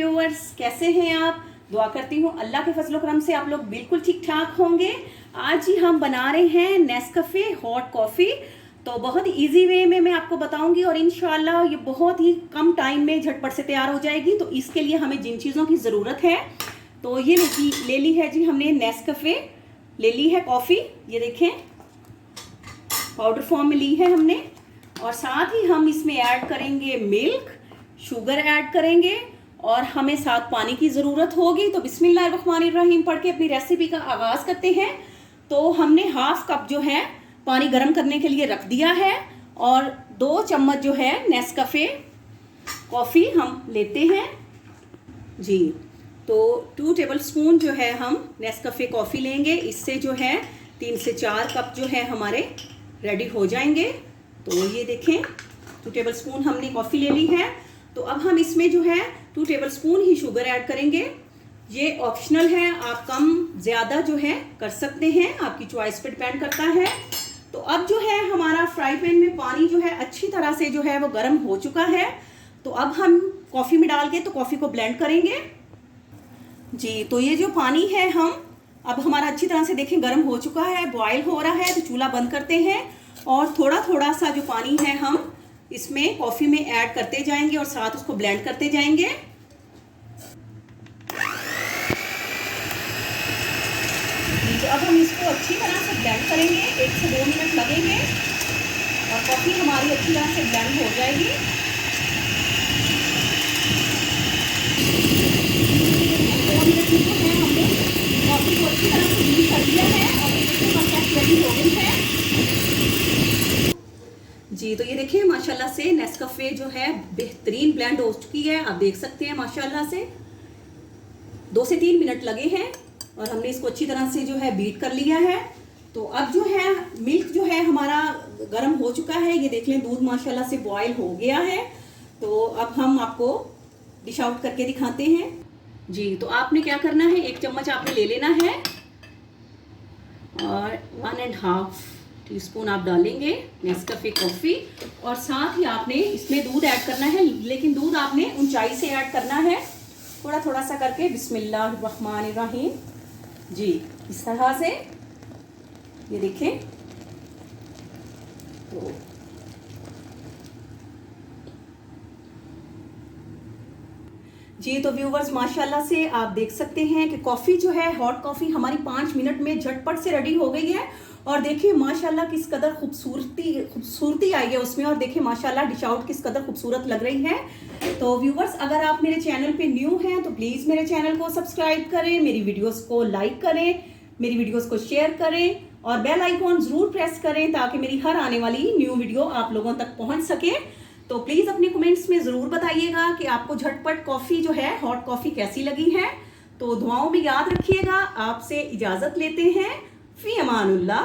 Viewers, कैसे हैं आप? दुआ करती हूँ अल्लाह के फजल करम से आप लोग बिल्कुल ठीक ठाक होंगे। आज ही हम बना रहे हैं नेस्कैफे हॉट कॉफ़ी। तो बहुत इजी वे में मैं आपको बताऊंगी और इंशाल्लाह ये बहुत ही कम टाइम में झटपट से तैयार हो जाएगी। तो इसके लिए हमें जिन चीज़ों की ज़रूरत है तो ये ले ली है जी हमने नेस्कैफे, ले ली है कॉफ़ी, ये देखें पाउडर फॉर्म में ली है हमने। और साथ ही हम इसमें ऐड करेंगे मिल्क, शुगर ऐड करेंगे और हमें साथ पानी की ज़रूरत होगी। तो बिस्मिल्लाहिर्रहमानिर्रहीम पढ़ के अपनी रेसिपी का आगाज़ करते हैं। तो हमने हाफ कप जो है पानी गर्म करने के लिए रख दिया है और 2 चम्मच जो है नेस्कैफे कॉफ़ी हम लेते हैं जी। तो 2 टेबलस्पून जो है हम नेस्कैफे कॉफ़ी लेंगे। इससे जो है 3 से 4 कप जो है हमारे रेडी हो जाएंगे। तो ये देखें 2 टेबलस्पून हमने कॉफ़ी ले ली है। तो अब हम इसमें जो है 2 टेबलस्पून ही शुगर ऐड करेंगे। ये ऑप्शनल है, आप कम ज़्यादा जो है कर सकते हैं, आपकी चॉइस पे डिपेंड करता है। तो अब जो है हमारा फ्राई पैन में पानी जो है अच्छी तरह से जो है वो गर्म हो चुका है। तो अब हम कॉफ़ी में डाल के तो कॉफ़ी को ब्लेंड करेंगे जी। तो ये जो पानी है हम अब हमारा अच्छी तरह से देखें गर्म हो चुका है, बॉयल हो रहा है। तो चूल्हा बंद करते हैं और थोड़ा थोड़ा सा जो पानी है हम इसमें कॉफ़ी में ऐड करते जाएंगे और साथ उसको ब्लेंड करते जाएंगे। तो अब हम इसको अच्छी तरह से ब्लेंड करेंगे, 1 से 2 मिनट लगेंगे और कॉफ़ी हमारी अच्छी तरह से ब्लेंड हो जाएगी। 2 मिनट में जो है हमने कॉफ़ी को अच्छी तरह से बीट कर दिया है और ये परफेक्ट रेडी हो गई है जी। तो ये देखिए माशाल्लाह से नेस्कैफे जो है बेहतरीन ब्लेंड हो चुकी है, आप देख सकते हैं माशाल्लाह से 2 से 3 मिनट लगे हैं और हमने इसको अच्छी तरह से जो है बीट कर लिया है। तो अब जो है मिल्क जो है हमारा गर्म हो चुका है, ये देख लें दूध माशाल्लाह से बॉयल हो गया है। तो अब हम आपको डिश आउट करके दिखाते हैं जी। तो आपने क्या करना है, 1 चम्मच आपने ले लेना है और 1.5 टीस्पून आप डालेंगे नेस्कैफे कॉफ़ी और साथ ही आपने इसमें दूध ऐड करना है, लेकिन दूध आपने ऊंचाई से ऐड करना है, थोड़ा थोड़ा सा करके। बिस्मिल्लाहिर्रहमानिर्रहीम जी, इस तरह से ये देखें। तो जी तो व्यूवर्स माशाल्लाह से आप देख सकते हैं कि कॉफ़ी जो है हॉट कॉफ़ी हमारी 5 मिनट में झटपट से रेडी हो गई है। और देखिए माशाल्लाह किस कदर खूबसूरती आई है उसमें, और देखिए माशाल्लाह डिश आउट किस कदर खूबसूरत लग रही है। तो व्यूवर्स अगर आप मेरे चैनल पे न्यू हैं तो प्लीज़ मेरे चैनल को सब्सक्राइब करें, मेरी वीडियोस को लाइक करें, मेरी वीडियोस को शेयर करें और बेल आइकॉन ज़रूर प्रेस करें ताकि मेरी हर आने वाली न्यू वीडियो आप लोगों तक पहुँच सके। तो प्लीज़ अपने कमेंट्स में ज़रूर बताइएगा कि आपको झटपट कॉफ़ी जो है हॉट कॉफ़ी कैसी लगी है। तो दुआओं में याद रखिएगा। आपसे इजाज़त लेते हैं। फ़ी अमानुल्लाह।